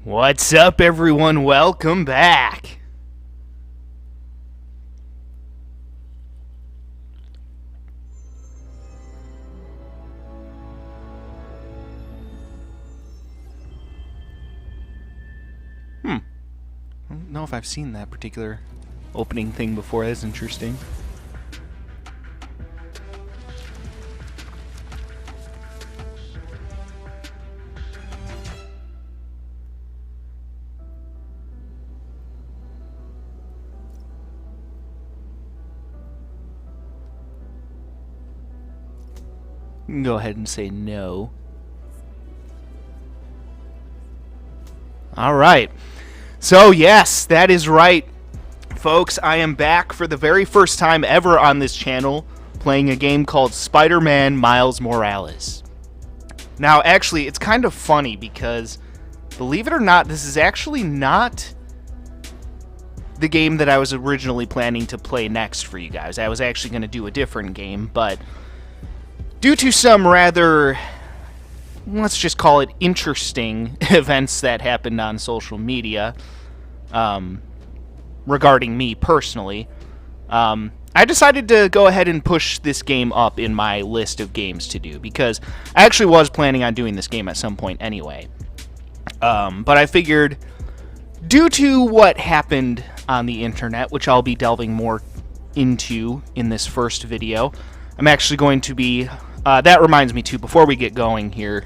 What's up, everyone? Welcome back. I don't know if I've seen that particular opening thing before. That's interesting. You can go ahead and say no. All right. So, yes, that is right, folks. I am back for the very first time ever on this channel playing a game called Spider-Man Miles Morales. Now, actually, it's kind of funny because, believe it or not, this is actually not the game that I was originally planning to play next for you guys. I was actually going to do a different game, but due to some rather, let's just call it interesting events that happened on social media regarding me personally, I decided to go ahead and push this game up in my list of games to do, because I actually was planning on doing this game at some point anyway. But I figured, due to what happened on the internet, which I'll be delving more into in this first video, I'm actually going to be... that reminds me too, before we get going here,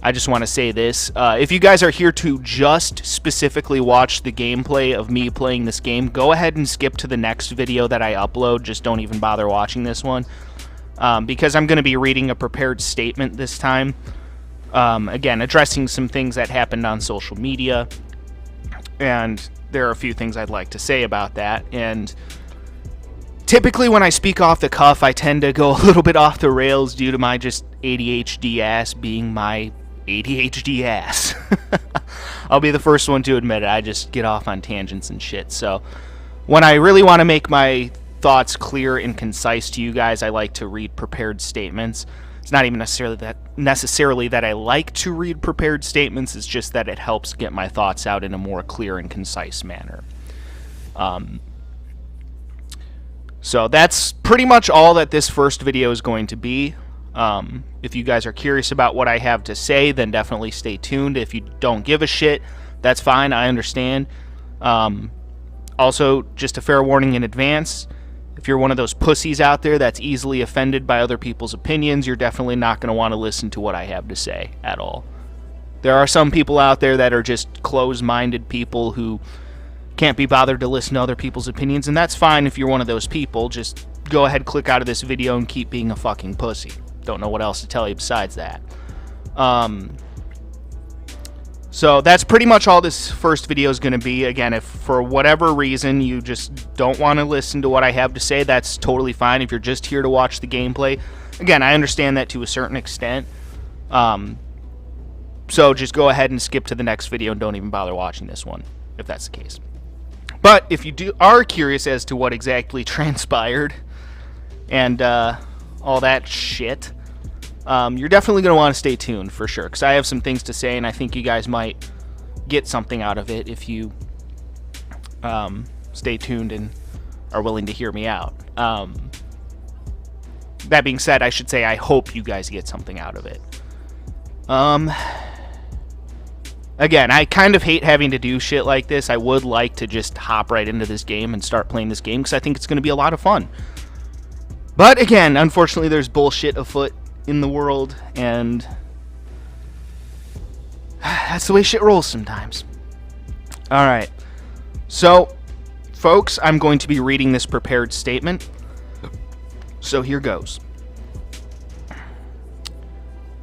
I just want to say this. If you guys are here to just specifically watch the gameplay of me playing this game, go ahead and skip to the next video that I upload. Just don't even bother watching this one, because I'm going to be reading a prepared statement this time. Again, addressing some things that happened on social media, and there are a few things I'd like to say about that. And typically when I speak off the cuff, I tend to go a little bit off the rails due to my just ADHD ass being my ADHD ass. I'll be the first one to admit it. I just get off on tangents and shit. So when I really want to make my thoughts clear and concise to you guys, I like to read prepared statements. It's not even necessarily that I like to read prepared statements. It's just that it helps get my thoughts out in a more clear and concise manner. So that's pretty much all that this first video is going to be. If you guys are curious about what I have to say, then definitely stay tuned. If you don't give a shit, that's fine. I understand. Also, just a fair warning in advance. If you're one of those pussies out there that's easily offended by other people's opinions, you're definitely not going to want to listen to what I have to say at all. There are some people out there that are just closed-minded people who can't be bothered to listen to other people's opinions, and that's fine if you're one of those people. Just go ahead, click out of this video, and keep being a fucking pussy. Don't know what else to tell you besides that. So that's pretty much all this first video is going to be. Again, if for whatever reason you just don't want to listen to what I have to say, that's totally fine. If you're just here to watch the gameplay, again, I understand that to a certain extent. So just go ahead and skip to the next video and don't even bother watching this one, if that's the case. But if you are curious as to what exactly transpired and all that shit, you're definitely going to want to stay tuned for sure, because I have some things to say, and I think you guys might get something out of it if you stay tuned and are willing to hear me out. That being said, I should say I hope you guys get something out of it. Again, I kind of hate having to do shit like this. I would like to just hop right into this game and start playing this game, because I think it's going to be a lot of fun. But again, unfortunately, there's bullshit afoot in the world, and that's the way shit rolls sometimes. Alright, so, folks, I'm going to be reading this prepared statement. So here goes.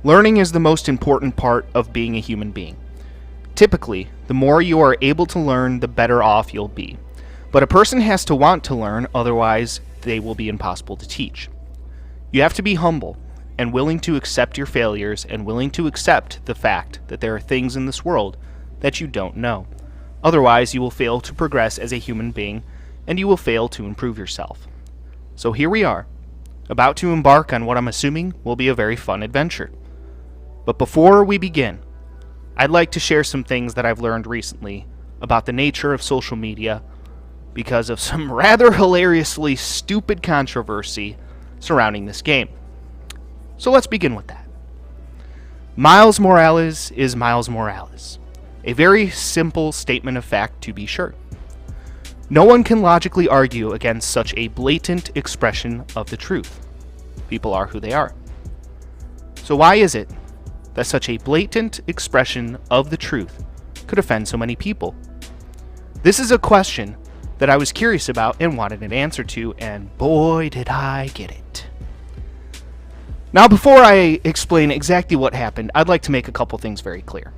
Learning is the most important part of being a human being. Typically, the more you are able to learn, the better off you'll be. But a person has to want to learn, otherwise they will be impossible to teach. You have to be humble and willing to accept your failures, and willing to accept the fact that there are things in this world that you don't know. Otherwise, you will fail to progress as a human being, and you will fail to improve yourself. So here we are, about to embark on what I'm assuming will be a very fun adventure. But before we begin, I'd like to share some things that I've learned recently about the nature of social media because of some rather hilariously stupid controversy surrounding this game. So let's begin with that. Miles Morales is Miles Morales. A very simple statement of fact, to be sure. No one can logically argue against such a blatant expression of the truth. People are who they are. So why is it that such a blatant expression of the truth could offend so many people? This is a question that I was curious about and wanted an answer to, and boy did I get it. Now, before I explain exactly what happened, I'd like to make a couple things very clear.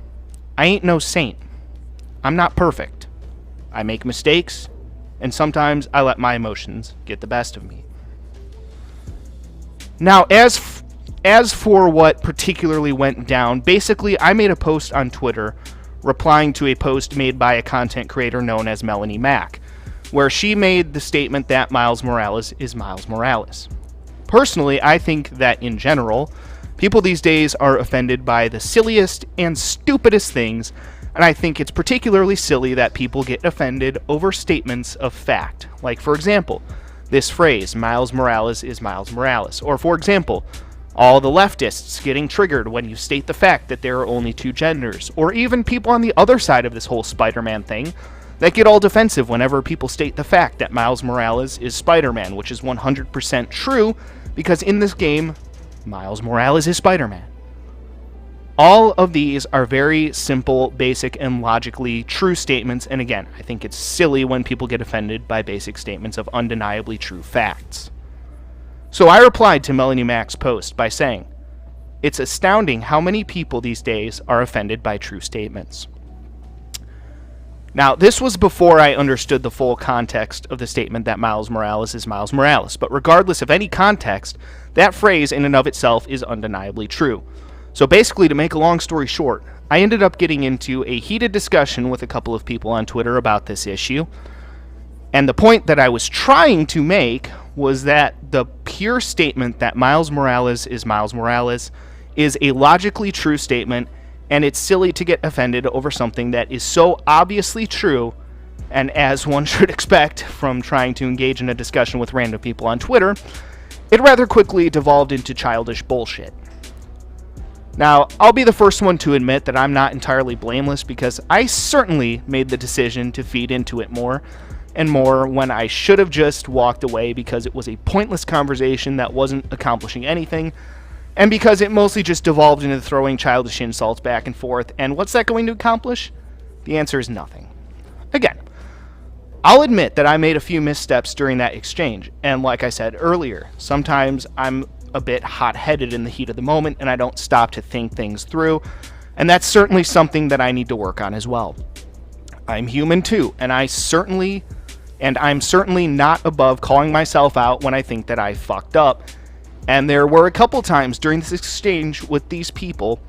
I ain't no saint. I'm not perfect. I make mistakes, and sometimes I let my emotions get the best of me. Now, as for what particularly went down, basically I made a post on Twitter replying to a post made by a content creator known as Melanie Mack, where she made the statement that Miles Morales is Miles Morales. Personally, I think that in general, people these days are offended by the silliest and stupidest things, and I think it's particularly silly that people get offended over statements of fact. Like, for example, this phrase, Miles Morales is Miles Morales. Or, for example, all the leftists getting triggered when you state the fact that there are only two genders. Or even people on the other side of this whole Spider-Man thing that get all defensive whenever people state the fact that Miles Morales is Spider-Man, which is 100% true, because in this game, Miles Morales is Spider-Man. All of these are very simple, basic, and logically true statements, and again, I think it's silly when people get offended by basic statements of undeniably true facts. So I replied to Melanie Mack's post by saying, "It's astounding how many people these days are offended by true statements." Now, this was before I understood the full context of the statement that Miles Morales is Miles Morales, but regardless of any context, that phrase in and of itself is undeniably true. So basically, to make a long story short, I ended up getting into a heated discussion with a couple of people on Twitter about this issue, and the point that I was trying to make was that the pure statement that Miles Morales is Miles Morales is a logically true statement, and it's silly to get offended over something that is so obviously true, and as one should expect from trying to engage in a discussion with random people on Twitter, it rather quickly devolved into childish bullshit. Now, I'll be the first one to admit that I'm not entirely blameless, because I certainly made the decision to feed into it more and more when I should have just walked away because it was a pointless conversation that wasn't accomplishing anything, and because it mostly just devolved into throwing childish insults back and forth, and what's that going to accomplish? The answer is nothing. Again, I'll admit that I made a few missteps during that exchange, and like I said earlier, sometimes I'm a bit hot-headed in the heat of the moment, and I don't stop to think things through, and that's certainly something that I need to work on as well. I'm human too, and I'm certainly not above calling myself out when I think that I fucked up. And there were a couple times during this exchange with these people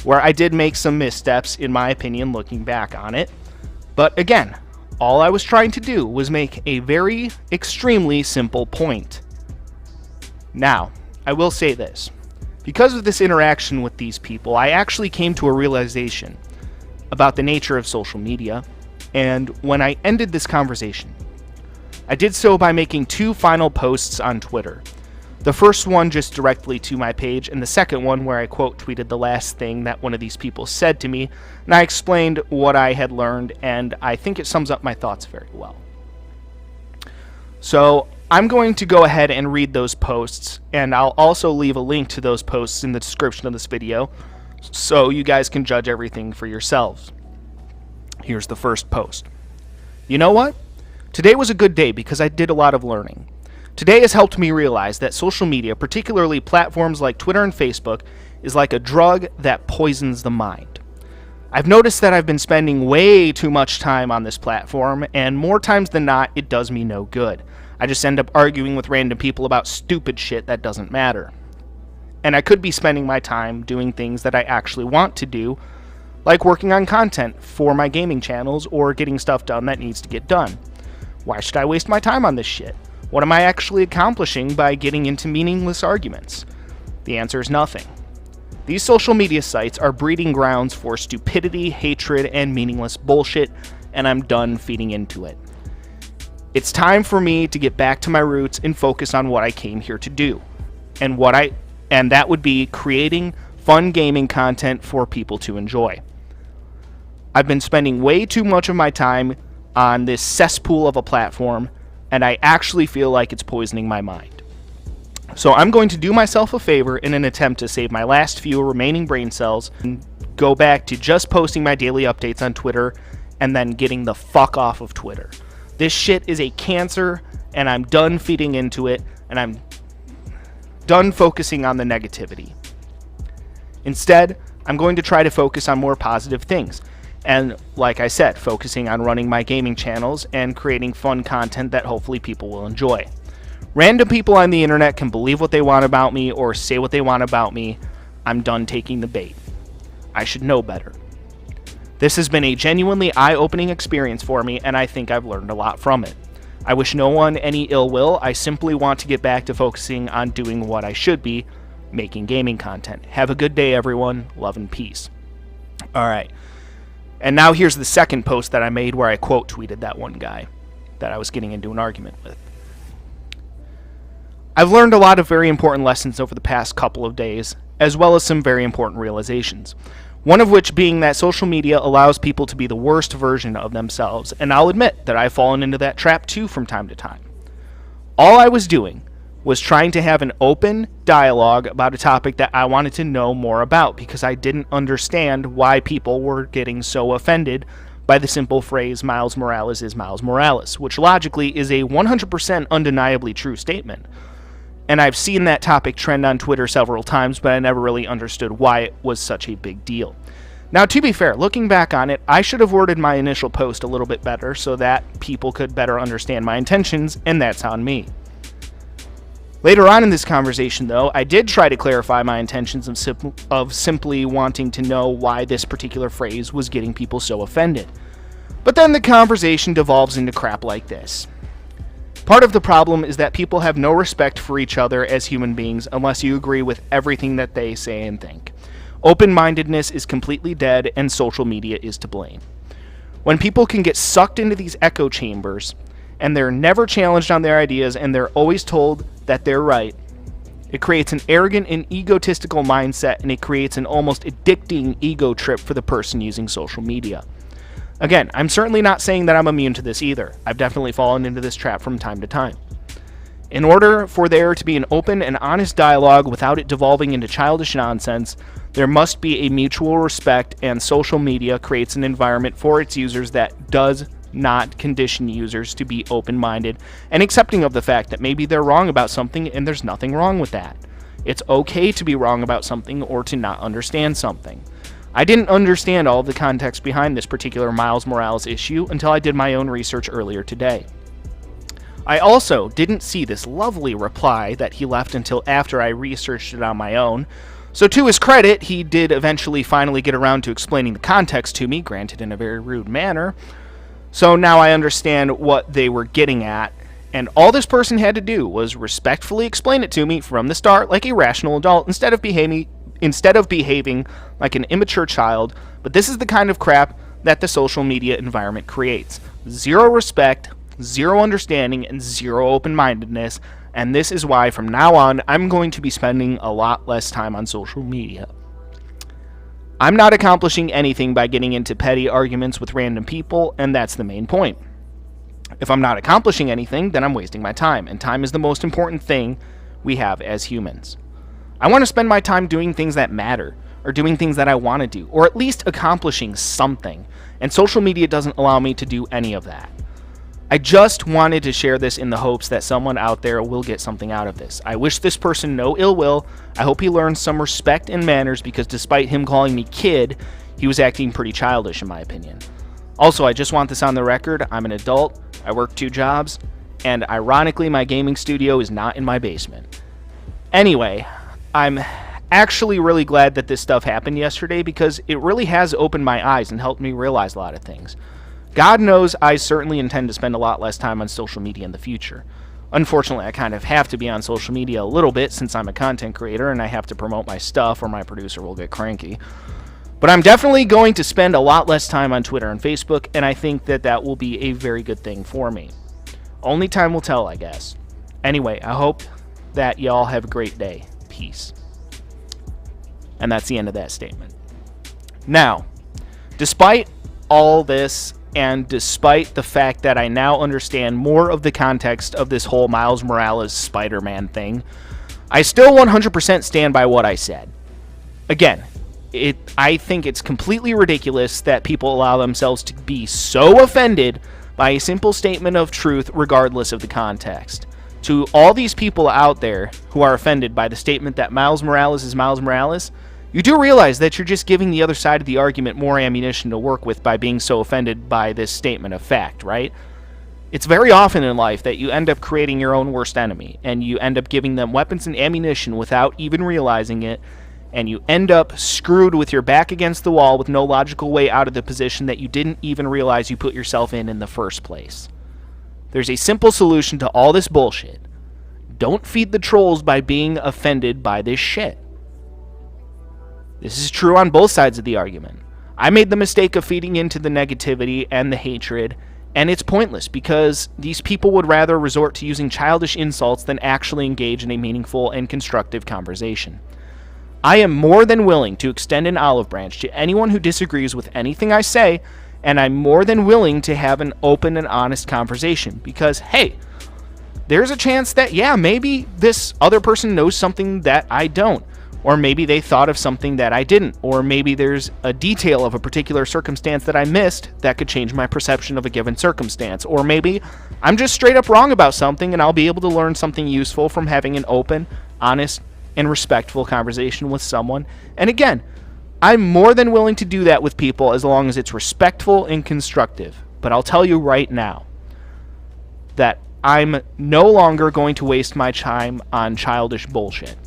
where I did make some missteps, in my opinion, looking back on it. But again, all I was trying to do was make a very extremely simple point. Now, I will say this. Because of this interaction with these people, I actually came to a realization about the nature of social media. And when I ended this conversation, I did so by making two final posts on Twitter. The first one just directly to my page, and the second one where I quote tweeted the last thing that one of these people said to me, and I explained what I had learned, and I think it sums up my thoughts very well. So I'm going to go ahead and read those posts, and I'll also leave a link to those posts in the description of this video, so you guys can judge everything for yourselves. Here's the first post. You know what? Today was a good day because I did a lot of learning. Today has helped me realize that social media, particularly platforms like Twitter and Facebook, is like a drug that poisons the mind. I've noticed that I've been spending way too much time on this platform, and more times than not, it does me no good. I just end up arguing with random people about stupid shit that doesn't matter. And I could be spending my time doing things that I actually want to do, like working on content for my gaming channels or getting stuff done that needs to get done. Why should I waste my time on this shit? What am I actually accomplishing by getting into meaningless arguments? The answer is nothing. These social media sites are breeding grounds for stupidity, hatred, and meaningless bullshit, and I'm done feeding into it. It's time for me to get back to my roots and focus on what I came here to do, and that would be creating fun gaming content for people to enjoy. I've been spending way too much of my time on this cesspool of a platform, and I actually feel like it's poisoning my mind. So I'm going to do myself a favor in an attempt to save my last few remaining brain cells and go back to just posting my daily updates on Twitter and then getting the fuck off of Twitter. This shit is a cancer, and I'm done feeding into it, and I'm done focusing on the negativity. Instead, I'm going to try to focus on more positive things. And like I said, focusing on running my gaming channels and creating fun content that hopefully people will enjoy. Random people on the internet can believe what they want about me or say what they want about me. I'm done taking the bait. I should know better. This has been a genuinely eye-opening experience for me, and I think I've learned a lot from it. I wish no one any ill will. I simply want to get back to focusing on doing what I should be, making gaming content. Have a good day, everyone. Love and peace. All right. And now here's the second post that I made where I quote tweeted that one guy that I was getting into an argument with. I've learned a lot of very important lessons over the past couple of days, as well as some very important realizations. One of which being that social media allows people to be the worst version of themselves, and I'll admit that I've fallen into that trap too from time to time. All I was doing was trying to have an open dialogue about a topic that I wanted to know more about because I didn't understand why people were getting so offended by the simple phrase Miles Morales is Miles Morales, which logically is a 100% undeniably true statement. And I've seen that topic trend on Twitter several times, but I never really understood why it was such a big deal. Now, to be fair, looking back on it, I should have worded my initial post a little bit better so that people could better understand my intentions, and that's on me. Later on in this conversation, though, I did try to clarify my intentions of simply wanting to know why this particular phrase was getting people so offended. But then the conversation devolves into crap like this. Part of the problem is that people have no respect for each other as human beings unless you agree with everything that they say and think. Open-mindedness is completely dead, and social media is to blame. When people can get sucked into these echo chambers, and they're never challenged on their ideas, and they're always told that they're right, it creates an arrogant and egotistical mindset, and it creates an almost addicting ego trip for the person using social media. Again, I'm certainly not saying that I'm immune to this either. I've definitely fallen into this trap from time to time. In order for there to be an open and honest dialogue without it devolving into childish nonsense, there must be a mutual respect, and social media creates an environment for its users that does not condition users to be open-minded and accepting of the fact that maybe they're wrong about something and there's nothing wrong with that. It's okay to be wrong about something or to not understand something. I didn't understand all of the context behind this particular Miles Morales issue until I did my own research earlier today. I also didn't see this lovely reply that he left until after I researched it on my own, so to his credit, he did eventually finally get around to explaining the context to me, granted in a very rude manner. So now I understand what they were getting at, and all this person had to do was respectfully explain it to me from the start like a rational adult instead of behaving like an immature child. But this is the kind of crap that the social media environment creates. Zero respect, zero understanding, and zero open-mindedness, and this is why from now on I'm going to be spending a lot less time on social media. I'm not accomplishing anything by getting into petty arguments with random people, and that's the main point. If I'm not accomplishing anything, then I'm wasting my time, and time is the most important thing we have as humans. I want to spend my time doing things that matter, or doing things that I want to do, or at least accomplishing something, and social media doesn't allow me to do any of that. I just wanted to share this in the hopes that someone out there will get something out of this. I wish this person no ill will. I hope he learns some respect and manners because despite him calling me kid, he was acting pretty childish in my opinion. Also, I just want this on the record. I'm an adult, I work 2 jobs, and ironically my gaming studio is not in my basement. Anyway, I'm actually really glad that this stuff happened yesterday because it really has opened my eyes and helped me realize a lot of things. God knows I certainly intend to spend a lot less time on social media in the future. Unfortunately, I kind of have to be on social media a little bit since I'm a content creator and I have to promote my stuff or my producer will get cranky. But I'm definitely going to spend a lot less time on Twitter and Facebook, and I think that that will be a very good thing for me. Only time will tell, I guess. Anyway, I hope that y'all have a great day. Peace. And that's the end of that statement. Now, despite all this, and despite the fact that I now understand more of the context of this whole Miles Morales Spider-Man thing, I still 100% stand by what I said. Again, I think it's completely ridiculous that people allow themselves to be so offended by a simple statement of truth regardless of the context. To all these people out there who are offended by the statement that Miles Morales is Miles Morales, you do realize that you're just giving the other side of the argument more ammunition to work with by being so offended by this statement of fact, right? It's very often in life that you end up creating your own worst enemy, and you end up giving them weapons and ammunition without even realizing it, and you end up screwed with your back against the wall with no logical way out of the position that you didn't even realize you put yourself in the first place. There's a simple solution to all this bullshit. Don't feed the trolls by being offended by this shit. This is true on both sides of the argument. I made the mistake of feeding into the negativity and the hatred, and it's pointless because these people would rather resort to using childish insults than actually engage in a meaningful and constructive conversation. I am more than willing to extend an olive branch to anyone who disagrees with anything I say, and I'm more than willing to have an open and honest conversation because, hey, there's a chance that, yeah, maybe this other person knows something that I don't, or maybe they thought of something that I didn't, or maybe there's a detail of a particular circumstance that I missed that could change my perception of a given circumstance, or maybe I'm just straight up wrong about something and I'll be able to learn something useful from having an open, honest, and respectful conversation with someone. And again, I'm more than willing to do that with people as long as it's respectful and constructive. But I'll tell you right now that I'm no longer going to waste my time on childish bullshit.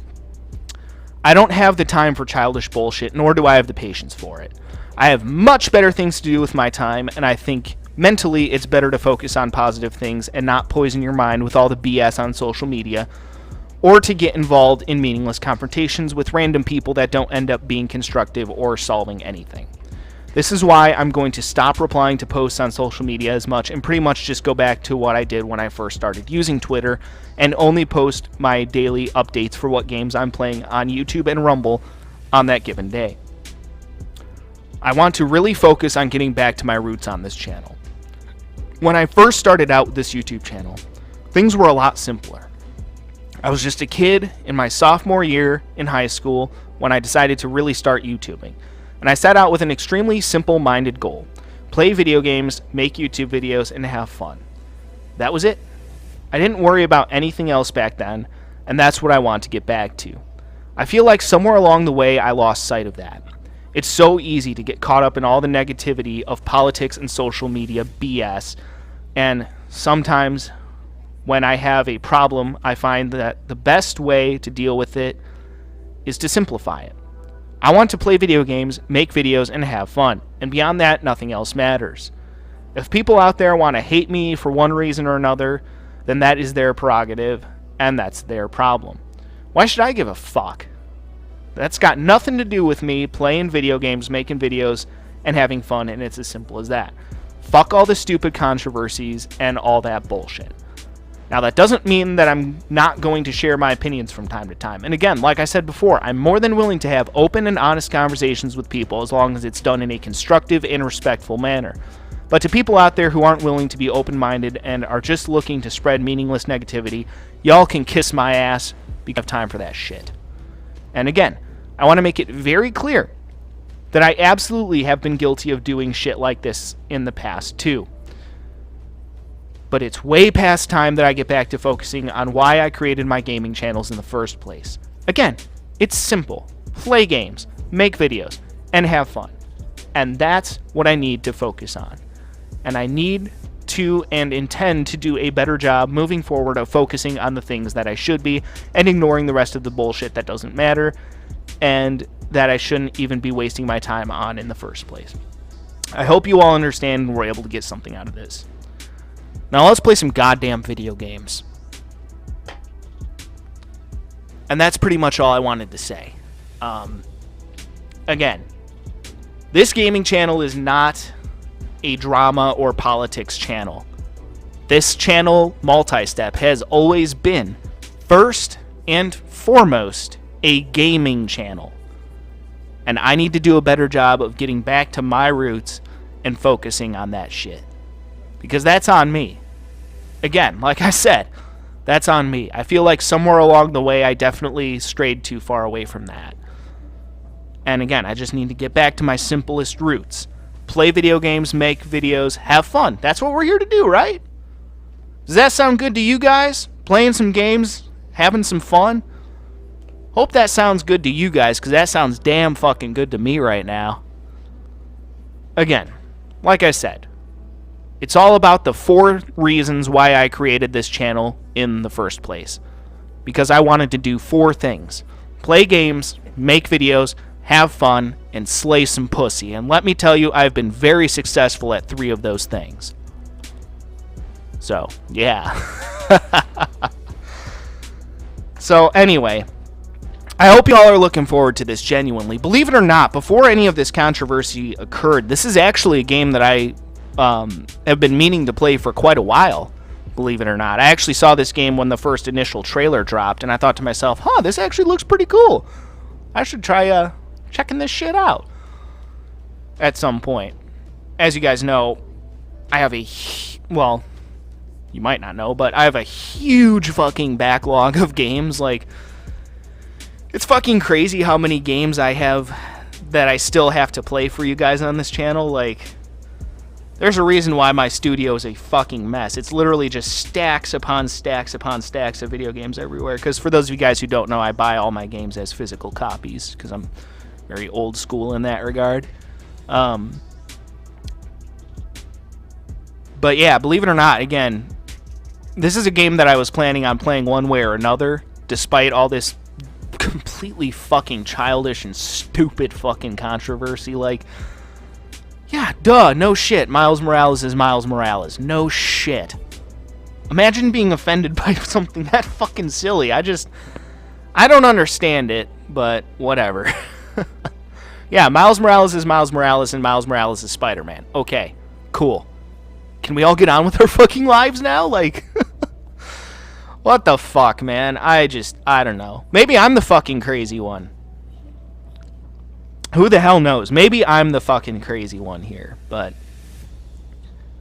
I don't have the time for childish bullshit, nor do I have the patience for it. I have much better things to do with my time, and I think mentally it's better to focus on positive things and not poison your mind with all the BS on social media, or to get involved in meaningless confrontations with random people that don't end up being constructive or solving anything. This is why I'm going to stop replying to posts on social media as much and pretty much just go back to what I did when I first started using Twitter and only post my daily updates for what games I'm playing on YouTube and Rumble on that given day. I want to really focus on getting back to my roots on this channel. When I first started out with this YouTube channel, things were a lot simpler. I was just a kid in my sophomore year in high school when I decided to really start YouTubing. And I set out with an extremely simple-minded goal. Play video games, make YouTube videos, and have fun. That was it. I didn't worry about anything else back then, and that's what I want to get back to. I feel like somewhere along the way I lost sight of that. It's so easy to get caught up in all the negativity of politics and social media BS, and sometimes when I have a problem, I find that the best way to deal with it is to simplify it. I want to play video games, make videos, and have fun. And beyond that, nothing else matters. If people out there want to hate me for one reason or another, then that is their prerogative, and that's their problem. Why should I give a fuck? That's got nothing to do with me playing video games, making videos, and having fun, and it's as simple as that. Fuck all the stupid controversies and all that bullshit. Now, that doesn't mean that I'm not going to share my opinions from time to time. And again, like I said before, I'm more than willing to have open and honest conversations with people as long as it's done in a constructive and respectful manner. But to people out there who aren't willing to be open-minded and are just looking to spread meaningless negativity, y'all can kiss my ass because I have time for that shit. And again, I want to make it very clear that I absolutely have been guilty of doing shit like this in the past too. But it's way past time that I get back to focusing on why I created my gaming channels in the first place. Again, it's simple. Play games, make videos, and have fun. And that's what I need to focus on. And I need to and intend to do a better job moving forward of focusing on the things that I should be and ignoring the rest of the bullshit that doesn't matter and that I shouldn't even be wasting my time on in the first place. I hope you all understand and we're able to get something out of this. Now let's play some goddamn video games. And that's pretty much all I wanted to say. Again, this gaming channel is not a drama or politics channel. This channel, Multi-Step, has always been, first and foremost, a gaming channel. And I need to do a better job of getting back to my roots and focusing on that shit. Because that's on me. Again, like I said, that's on me. I feel like somewhere along the way I definitely strayed too far away from that. And again, I just need to get back to my simplest roots. Play video games, make videos, have fun. That's what we're here to do, right? Does that sound good to you guys? Playing some games, having some fun? Hope that sounds good to you guys, because that sounds damn fucking good to me right now. Again, like I said, it's all about the 4 reasons why I created this channel in the first place. Because I wanted to do 4 things. Play games, make videos, have fun, and slay some pussy. And let me tell you, I've been very successful at 3 of those things. So, yeah. So, anyway, I hope y'all are looking forward to this genuinely. Believe it or not, before any of this controversy occurred, this is actually a game that I have been meaning to play for quite a while. Believe it or not. I actually saw this game when the first initial trailer dropped, and I thought to myself, huh, this actually looks pretty cool. I should try checking this shit out at some point. As you guys know, I have well, you might not know, but I have a huge fucking backlog of games. Like, it's fucking crazy how many games I have that I still have to play for you guys on this channel. Like, there's a reason why my studio is a fucking mess. It's literally just stacks upon stacks upon stacks of video games everywhere. Because for those of you guys who don't know, I buy all my games as physical copies, because I'm very old school in that regard. But yeah, believe it or not, again, this is a game that I was planning on playing one way or another, despite all this completely fucking childish and stupid fucking controversy. Like, yeah, duh, no shit, Miles Morales is Miles Morales. No shit. Imagine being offended by something that fucking silly. I don't understand it, but whatever. Yeah, Miles Morales is Miles Morales and Miles Morales is Spider-Man. Okay, cool. Can we all get on with our fucking lives now? Like, what the fuck, man? I don't know. Maybe I'm the fucking crazy one. Who the hell knows? Maybe I'm the fucking crazy one here, but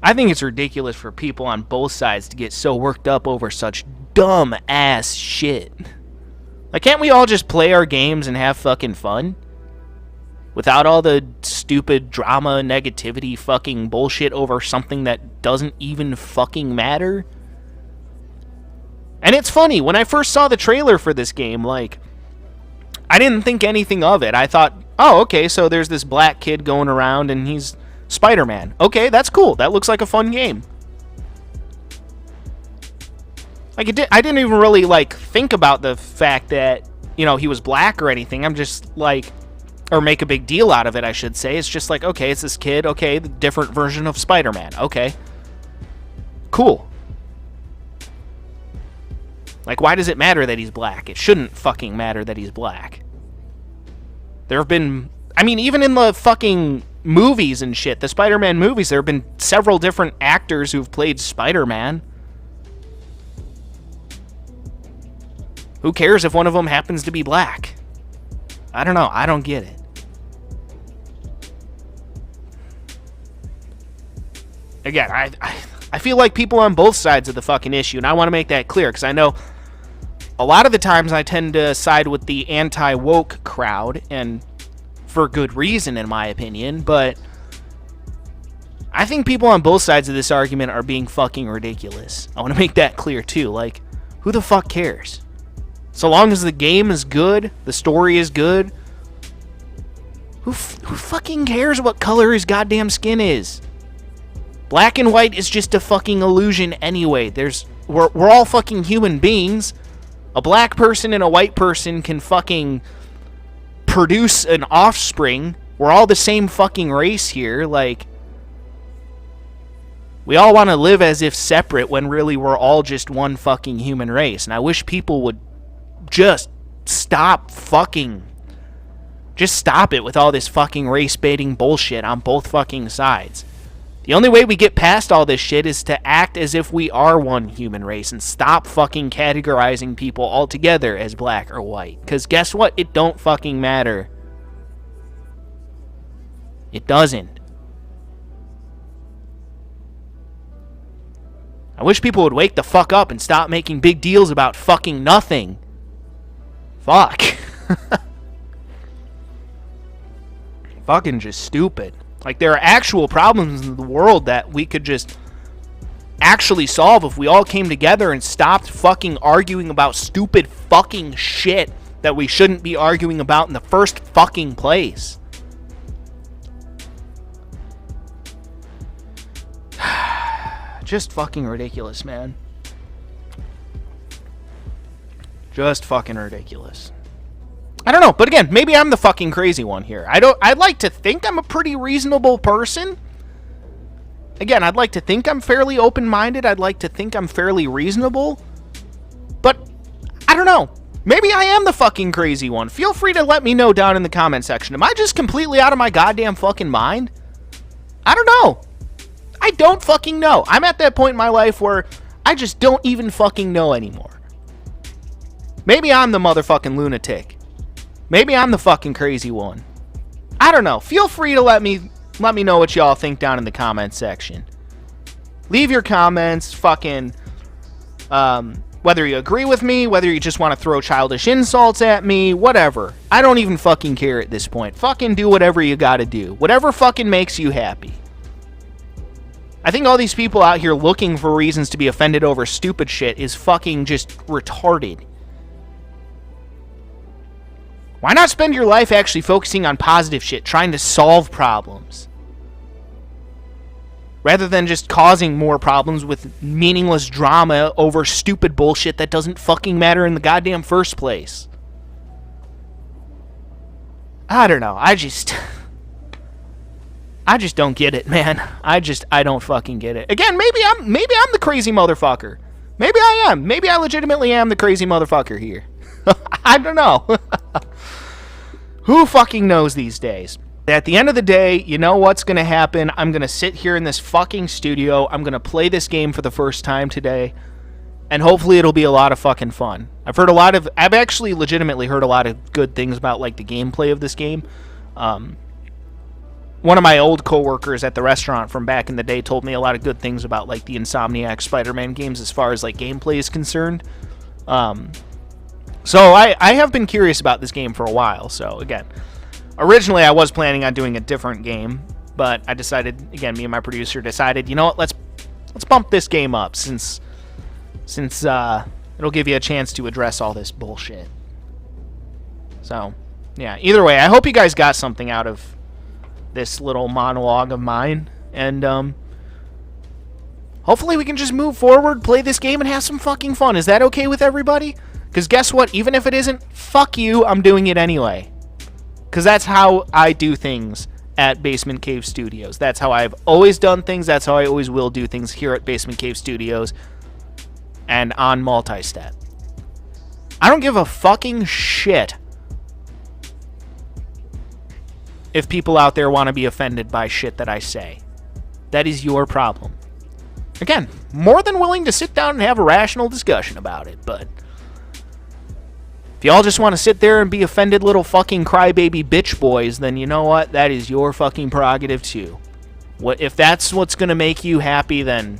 I think it's ridiculous for people on both sides to get so worked up over such dumb ass shit. Like, can't we all just play our games and have fucking fun? Without all the stupid drama, negativity, fucking bullshit over something that doesn't even fucking matter? And it's funny, when I first saw the trailer for this game, like, I didn't think anything of it. I thought, oh, okay, so there's this black kid going around and he's Spider-Man. Okay, that's cool. That looks like a fun game. Like, I didn't even really, like, think about the fact that, you know, he was black or anything. I'm just, like, or make a big deal out of it, I should say. It's just like, okay, it's this kid. Okay, the different version of Spider-Man. Okay. Cool. Like, why does it matter that he's black? It shouldn't fucking matter that he's black. There have been, I mean, even in the fucking movies and shit, the Spider-Man movies, there have been several different actors who've played Spider-Man. Who cares if one of them happens to be black? I don't know. I don't get it. Again, I feel like people on both sides of the fucking issue, and I want to make that clear, because I know a lot of the times I tend to side with the anti-woke crowd, and for good reason, in my opinion, but I think people on both sides of this argument are being fucking ridiculous. I want to make that clear, too. Like, who the fuck cares? So long as the game is good, the story is good, who fucking cares what color his goddamn skin is? Black and white is just a fucking illusion anyway. We're all fucking human beings. A black person and a white person can fucking produce an offspring. We're all the same fucking race here. Like, we all want to live as if separate when really we're all just one fucking human race. And I wish people would just stop fucking... Just stop it with all this fucking race-baiting bullshit on both fucking sides. The only way we get past all this shit is to act as if we are one human race and stop fucking categorizing people altogether as black or white. Because guess what? It don't fucking matter. It doesn't. I wish people would wake the fuck up and stop making big deals about fucking nothing. Fuck. Fucking just stupid. Like, there are actual problems in the world that we could just actually solve if we all came together and stopped fucking arguing about stupid fucking shit that we shouldn't be arguing about in the first fucking place. Just fucking ridiculous, man. Just fucking ridiculous. I don't know, but again, maybe I'm the fucking crazy one here. I'd like to think I'm a pretty reasonable person. Again, I'd like to think I'm fairly open-minded. I'd like to think I'm fairly reasonable. But, I don't know. Maybe I am the fucking crazy one. Feel free to let me know down in the comment section. Am I just completely out of my goddamn fucking mind? I don't know. I don't fucking know. I'm at that point in my life where I just don't even fucking know anymore. Maybe I'm the motherfucking lunatic. Maybe I'm the fucking crazy one. I don't know. Feel free to let me know what y'all think down in the comments section. Leave your comments, fucking, whether you agree with me, whether you just want to throw childish insults at me, whatever. I don't even fucking care at this point. Fucking do whatever you gotta do. Whatever fucking makes you happy. I think all these people out here looking for reasons to be offended over stupid shit is fucking just retarded. Why not spend your life actually focusing on positive shit, trying to solve problems? Rather than just causing more problems with meaningless drama over stupid bullshit that doesn't fucking matter in the goddamn first place. I don't know. I just don't get it, man. I don't fucking get it. Again, maybe I'm the crazy motherfucker. Maybe I am. Maybe I legitimately am the crazy motherfucker here. I don't know. Who fucking knows these days? At the end of the day, you know what's going to happen? I'm going to sit here in this fucking studio. I'm going to play this game for the first time today. And hopefully it'll be a lot of fucking fun. I've actually legitimately heard a lot of good things about, like, the gameplay of this game. One of my old coworkers at the restaurant from back in the day told me a lot of good things about, like, the Insomniac Spider-Man games as far as, like, gameplay is concerned. So I have been curious about this game for a while. So again, originally I was planning on doing a different game, but I decided, again, me and my producer decided, you know what, let's bump this game up since it'll give you a chance to address all this bullshit. So yeah, either way, I hope you guys got something out of this little monologue of mine, and hopefully we can just move forward, play this game, and have some fucking fun. Is that okay with everybody? Because guess what? Even if it isn't, fuck you, I'm doing it anyway. Because that's how I do things at Basement Cave Studios. That's how I've always done things. That's how I always will do things here at Basement Cave Studios and on Multistep. I don't give a fucking shit if people out there want to be offended by shit that I say. That is your problem. Again, more than willing to sit down and have a rational discussion about it, but if y'all just want to sit there and be offended little fucking crybaby bitch boys, then you know what? That is your fucking prerogative too. If that's what's going to make you happy, then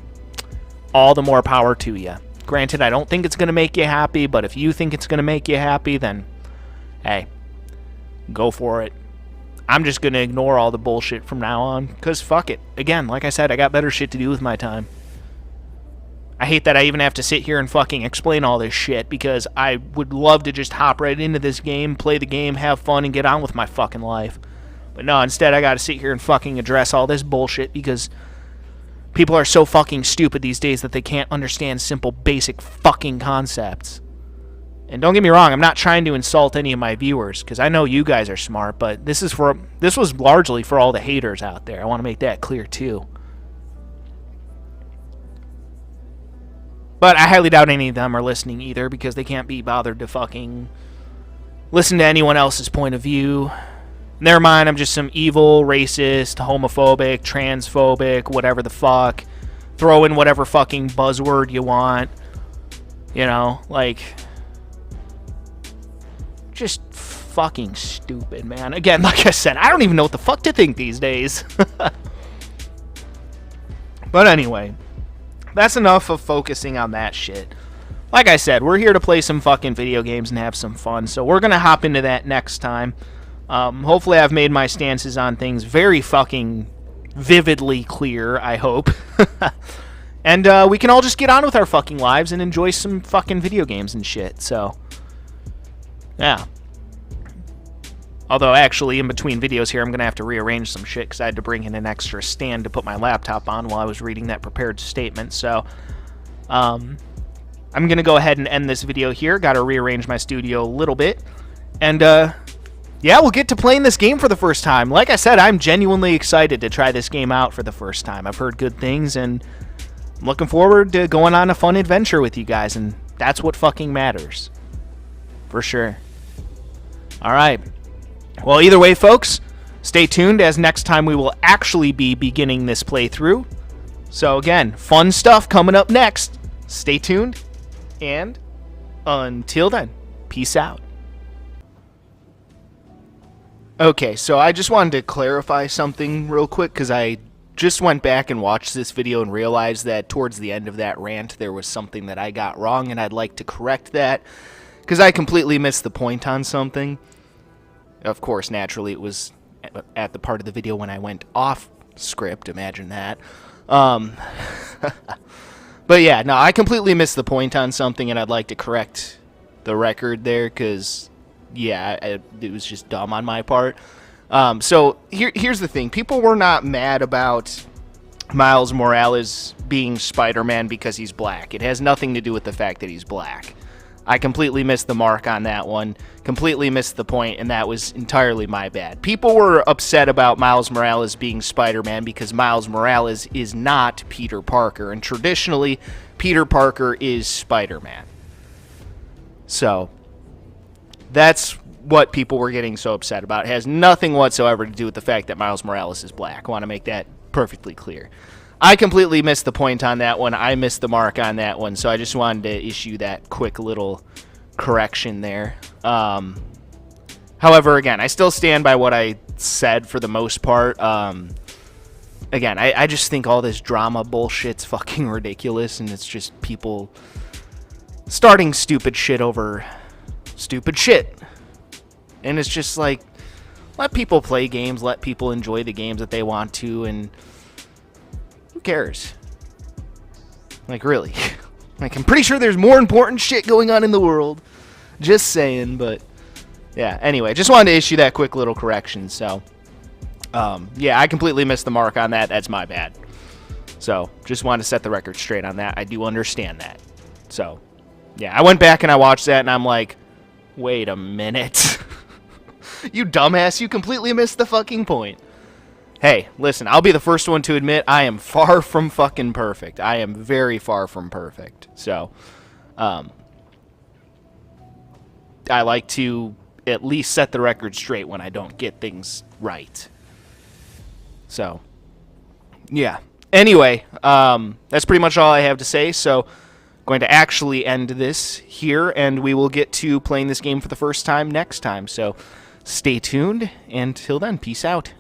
all the more power to you. Granted, I don't think it's going to make you happy, but if you think it's going to make you happy, then hey, go for it. I'm just going to ignore all the bullshit from now on, because fuck it. Again, like I said, I got better shit to do with my time. I hate that I even have to sit here and fucking explain all this shit, because I would love to just hop right into this game, play the game, have fun, and get on with my fucking life. But no, instead I gotta sit here and fucking address all this bullshit, because people are so fucking stupid these days that they can't understand simple, basic fucking concepts. And don't get me wrong, I'm not trying to insult any of my viewers, because I know you guys are smart, but this was largely for all the haters out there. I want to make that clear too. But I highly doubt any of them are listening either, because they can't be bothered to fucking listen to anyone else's point of view. In their mind, I'm just some evil, racist, homophobic, transphobic, whatever the fuck. Throw in whatever fucking buzzword you want. You know, like, just fucking stupid, man. Again, like I said, I don't even know what the fuck to think these days. But anyway, that's enough of focusing on that shit. Like I said, we're here to play some fucking video games and have some fun, so we're gonna hop into that next time. Hopefully I've made my stances on things very fucking vividly clear, I hope. And we can all just get on with our fucking lives and enjoy some fucking video games and shit, so yeah. Although, actually, in between videos here, I'm going to have to rearrange some shit because I had to bring in an extra stand to put my laptop on while I was reading that prepared statement. So, I'm going to go ahead and end this video here. Got to rearrange my studio a little bit. And, yeah, we'll get to playing this game for the first time. Like I said, I'm genuinely excited to try this game out for the first time. I've heard good things, and I'm looking forward to going on a fun adventure with you guys, and that's what fucking matters. For sure. Alright. Well, either way, folks, stay tuned, as next time we will actually be beginning this playthrough. So again, fun stuff coming up next. Stay tuned, and until then, peace out. Okay, so I just wanted to clarify something real quick, because I just went back and watched this video and realized that towards the end of that rant there was something that I got wrong, and I'd like to correct that, because I completely missed the point on something. Of course, naturally, it was at the part of the video when I went off script. Imagine that. But yeah, no, I completely missed the point on something, and I'd like to correct the record there, because, yeah, it was just dumb on my part. So here's the thing. People were not mad about Miles Morales being Spider-Man because he's black. It has nothing to do with the fact that he's black. I completely missed the mark on that one, completely missed the point, and that was entirely my bad. People were upset about Miles Morales being Spider-Man because Miles Morales is not Peter Parker, and traditionally, Peter Parker is Spider-Man. So, that's what people were getting so upset about. It has nothing whatsoever to do with the fact that Miles Morales is black. I want to make that perfectly clear. I completely missed the point on that one. I missed the mark on that one, so I just wanted to issue that quick little correction there. However, again, I still stand by what I said for the most part. Again, I just think all this drama bullshit's fucking ridiculous, and it's just people starting stupid shit over stupid shit. And it's just like, let people play games, let people enjoy the games that they want to, and who cares? Like, really? Like, I'm pretty sure there's more important shit going on in the world. Just saying, but yeah, anyway, just wanted to issue that quick little correction, so yeah, I completely missed the mark on that. That's my bad. So, just wanted to set the record straight on that. I do understand that. So, yeah, I went back and I watched that, and I'm like, wait a minute. You dumbass, you completely missed the fucking point. Hey, listen, I'll be the first one to admit I am far from fucking perfect. I am very far from perfect. So, I like to at least set the record straight when I don't get things right. So, yeah. Anyway, that's pretty much all I have to say. So, going to actually end this here, and we will get to playing this game for the first time next time. So, stay tuned, and till then, peace out.